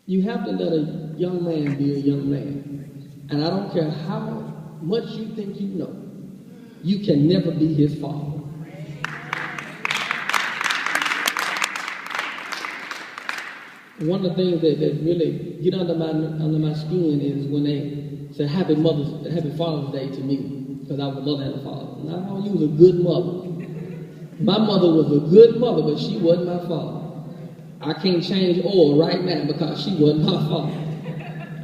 You have to let a young man be a young man. And I don't care how much you think you know, you can never be his father. One of the things that really get under my skin is when they say Happy Father's Day to me, because I was a mother and a father. Now, you was a good mother. My mother was a good mother, but she wasn't my father. I can't change oil right now because she wasn't my father.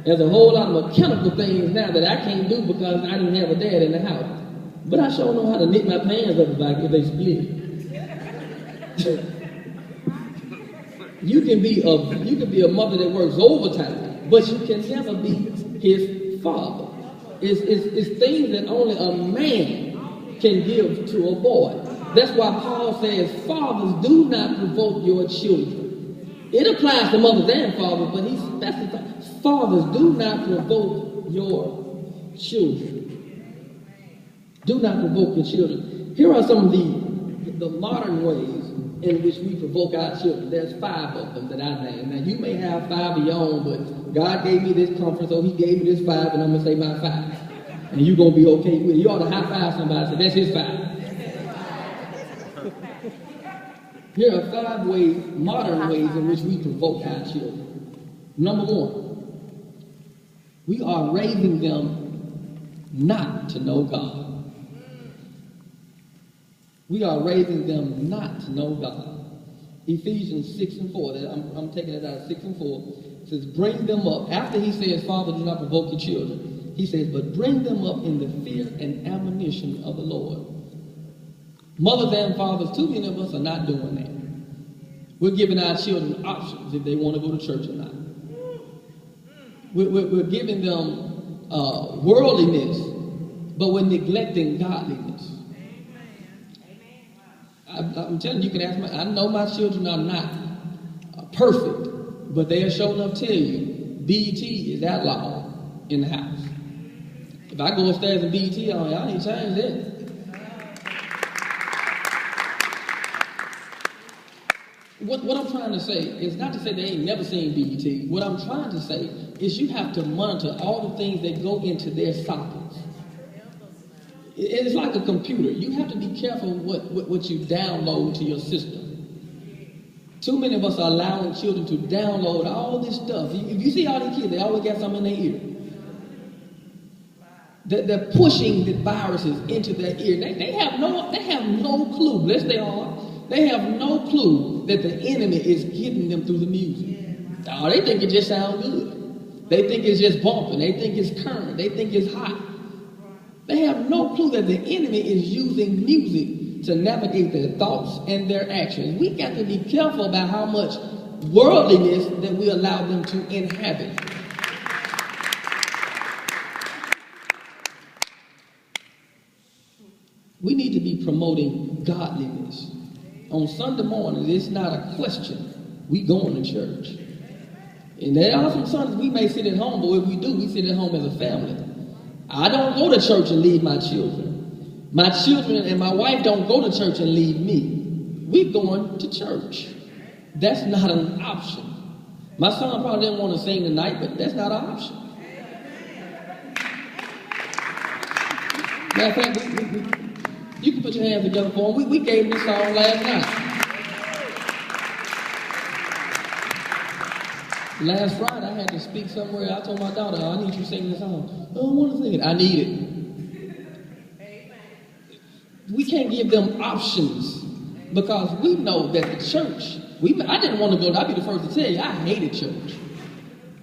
There's a whole lot of mechanical things now that I can't do because I didn't have a dad in the house. But I sure know how to knit my pants up if they split. You can be a mother that works overtime, but you can never be his father. It's things that only a man can give to a boy. That's why Paul says, fathers, do not provoke your children. It applies to mothers and fathers, but he specifies, fathers, do not provoke your children. Do not provoke your children. Here are some of the modern ways in which we provoke our children. There's 5 of them that I named. Now, you may have 5 of your own, but God gave me this comfort, so he gave me this 5, and I'm going to say my 5. And you're going to be okay with it. You ought to high-five somebody and say, that's his 5. Here are 5 ways, modern ways in which we provoke our children. Number 1, we are raising them not to know God. We are raising them not to know God. Ephesians 6 and 4, I'm taking it out of 6 and 4, says, bring them up. After he says, Father, do not provoke your children, he says, but bring them up in the fear and admonition of the Lord. Mothers and fathers, too many of us are not doing that. We're giving our children options if they want to go to church or not. We're giving them worldliness, but we're neglecting godliness. I'm telling you, you can ask I know my children are not perfect, but they'll sure enough tell you, BET is outlawed in the house. If I go upstairs and BET on, y'all ain't change that. What I'm trying to say is not to say they ain't never seen BET. What I'm trying to say is you have to monitor all the things that go into their sockets. It's like a computer. You have to be careful what you download to your system. Too many of us are allowing children to download all this stuff. If you see all these kids, they always got something in their ear. They're pushing the viruses into their ear. They have no clue, bless their heart. They have no clue that the enemy is getting them through the music. Oh, they think it just sounds good. They think it's just bumping. They think it's current. They think it's hot. They have no clue that the enemy is using music to navigate their thoughts and their actions. We got to be careful about how much worldliness that we allow them to inhabit. We need to be promoting godliness. On Sunday mornings, it's not a question. We going to church. And there are some Sundays we may sit at home, but if we do, we sit at home as a family. I don't go to church and leave my children. My children and my wife don't go to church and leave me. We're going to church. That's not an option. My son probably didn't want to sing tonight, but that's not an option. Matter of fact, you can put your hands together for him. We gave him this song last night. Last Friday, I had to speak somewhere. I told my daughter, I need you to sing this song. I don't want to sing it. I need it. We can't give them options because we know that the church, I didn't want to go. I'll be the first to tell you, I hated church.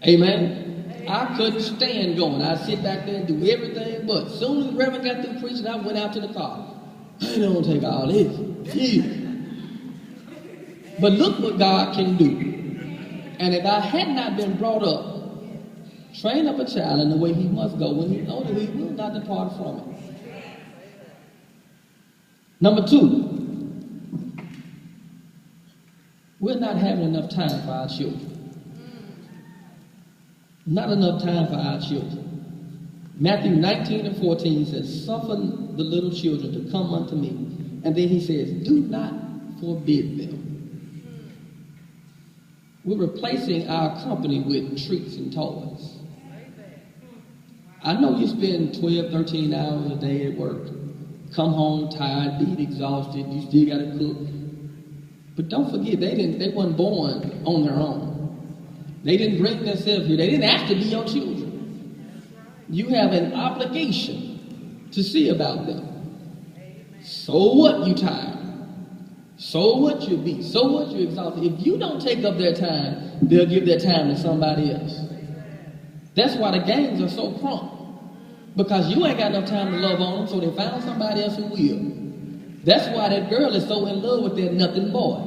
Amen. I couldn't stand going. I'd sit back there and do everything, but as soon as the Reverend got through preaching, I went out to the car. I don't take all this. But look what God can do. And if I had not been brought up, train up a child in the way he must go, when he knows that he will not depart from it. Number 2, we're not having enough time for our children. Not enough time for our children. Matthew 19 and 14 says, suffer the little children to come unto me. And then he says, do not forbid them. We're replacing our company with treats and toys. I know you spend 12, 13 hours a day at work. Come home tired, beat, exhausted. You still got to cook. But don't forget, they weren't born on their own. They didn't bring themselves here. They didn't have to be your children. You have an obligation to see about them. So what you tired? So what you beat? So what you exhausted? If you don't take up their time, they'll give their time to somebody else. That's why the gangs are so crunk. Because you ain't got enough time to love on them, so they found somebody else who will. That's why that girl is so in love with that nothing boy.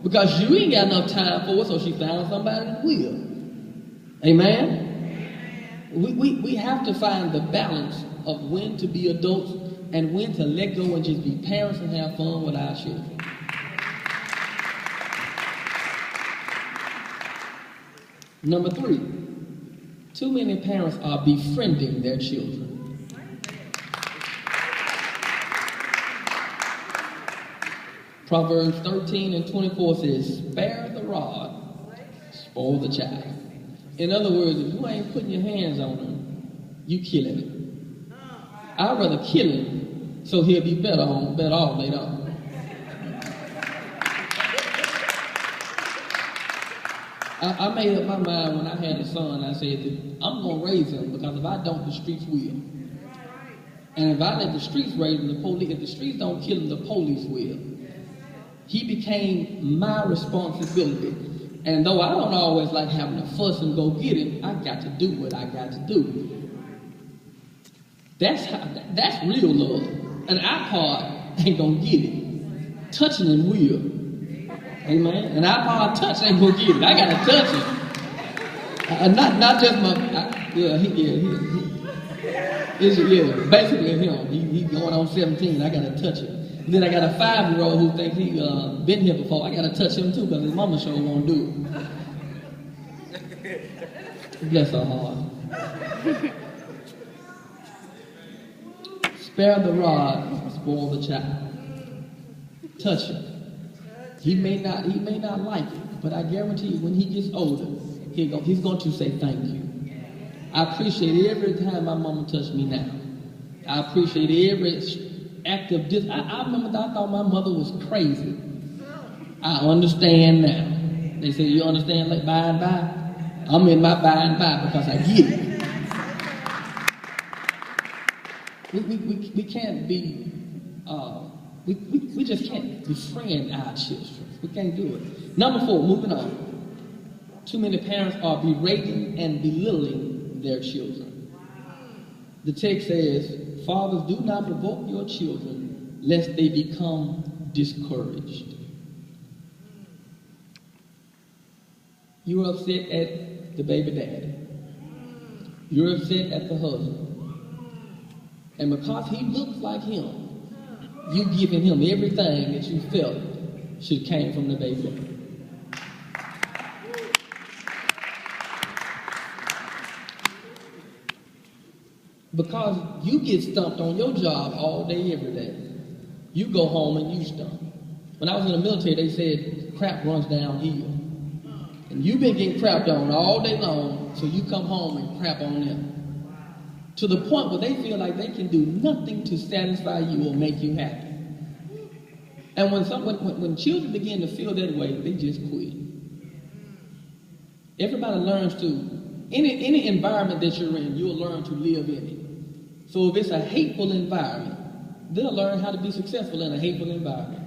Because you ain't got enough time for it, so she found somebody who will. Amen? We have to find the balance of when to be adults and when to let go and just be parents and have fun with our children. Number 3, too many parents are befriending their children. Proverbs 13 and 24 says, spare the rod, spoil the child. In other words, if you ain't putting your hands on him, you killing him. I'd rather kill him so he'll be better off later on. I made up my mind when I had a son. I said that I'm going to raise him because if I don't, the streets will. And if I let the streets raise him, if the streets don't kill him, the police will. He became my responsibility. And though I don't always like having to fuss and go get him, I got to do what I got to do. That's real love. An iPod ain't going to get it. Touching him will. Amen. An iPod touch ain't gonna get it. I gotta touch it. Not just my. Basically him. He's going on 17. I gotta touch it. And then I got a 5-year-old who thinks he been here before. I gotta touch him too because his mama sure won't do it. Bless her heart. Spare the rod, spoil the child. Touch it. He may not like it, but I guarantee you when he gets older, he's going to say thank you. I appreciate every time my mama touched me now. I appreciate every act of this. I remember that I thought my mother was crazy. I understand now. They say, you understand like by and by? I'm in my by and by because I get it. We can't be... We just can't befriend our children. We can't do it. Number 4, moving on. Too many parents are berating and belittling their children. The text says, fathers, do not provoke your children lest they become discouraged. You're upset at the baby daddy. You're upset at the husband. And because he looks like him, you giving him everything that you felt should came from the baby. Because you get stumped on your job all day, every day. You go home and you stump. When I was in the military, they said crap runs downhill. And you've been getting crapped on all day long, so you come home and crap on them. To the point where they feel like they can do nothing to satisfy you or make you happy. And when children begin to feel that way, they just quit. Everybody learns to, any environment that you're in, you'll learn to live in it. So if it's a hateful environment, they'll learn how to be successful in a hateful environment.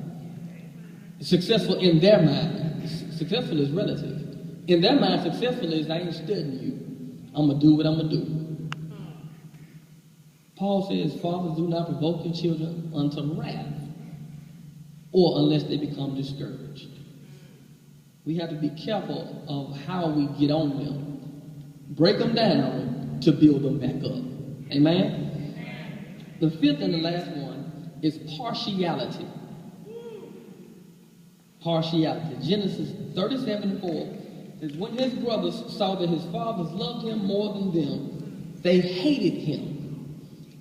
Successful in their mind. Successful is relative. In their mind, successful is I ain't studying you. I'm going to do what I'm going to do. Paul says, fathers, do not provoke your children unto wrath, or unless they become discouraged. We have to be careful of how we get on them. Break them down to build them back up. Amen? The 5th and the last one is partiality. Partiality. Genesis 37:4 says, when his brothers saw that his fathers loved him more than them, they hated him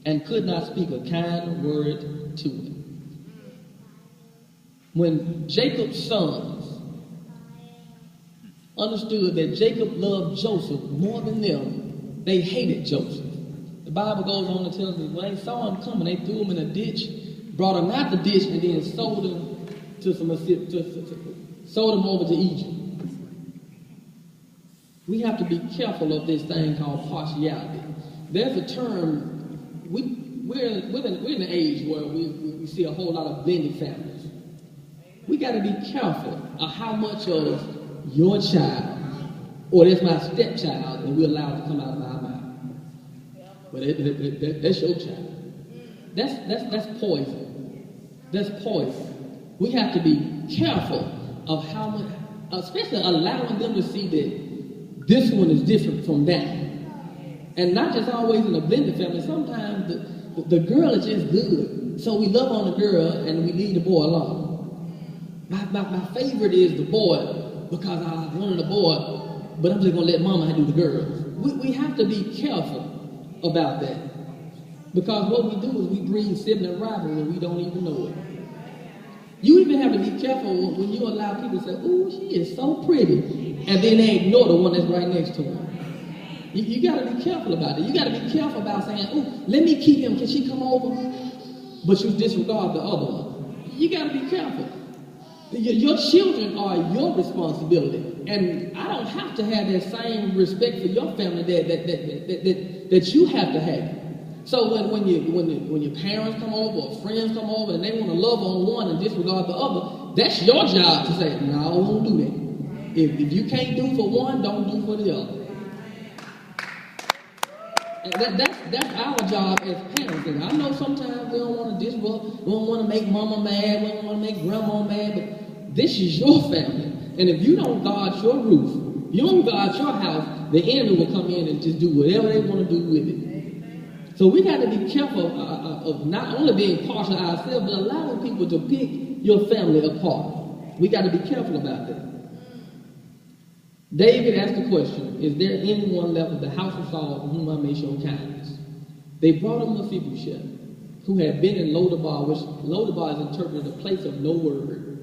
and could not speak a kind word to him. When Jacob's sons understood that Jacob loved Joseph more than them, they hated Joseph. The Bible goes on to tell us that when they saw him coming, they threw him in a ditch, brought him out the ditch, and then sold him over to Egypt. We have to be careful of this thing called partiality. There's a term, we're in an age where we see a whole lot of blended families. We got to be careful of how much of your child, or that's my stepchild, and we allow it to come out of our mouth. But that's your child. That's poison. That's poison. We have to be careful of how much, especially allowing them to see that this one is different from that. And not just always in a blended family. Sometimes the girl is just good. So we love on the girl and we leave the boy alone. My favorite is the boy because I wanted the boy, but I'm just going to let mama do the girls. We have to be careful about that. Because what we do is we breed sibling rivalry and we don't even know it. You even have to be careful when you allow people to say, "Ooh, she is so pretty," and then they ignore the one that's right next to her. You got to be careful about it. You got to be careful about saying, "Ooh, let me keep him. Can she come over?" But you disregard the other one. You got to be careful. Your children are your responsibility, and I don't have to have that same respect for your family that you have to have. So when your parents come over or friends come over and they want to love on one and disregard the other, that's your job to say, "No, I won't do that. If you can't do for one, don't do for the other." And that's our job as parents. And I know sometimes we don't want to disrupt, we don't want to make mama mad, we don't want to make grandma mad, but this is your family. And if you don't guard your roof, you don't guard your house, the enemy will come in and just do whatever they want to do with it. So we got to be careful of not only being partial ourselves, but allowing people to pick your family apart. We got to be careful about that. David asked the question, "Is there anyone left of the house of Saul for whom I may show kindness?" They brought him Mephibosheth, who had been in Lodabar, which Lodabar is interpreted a place of no word.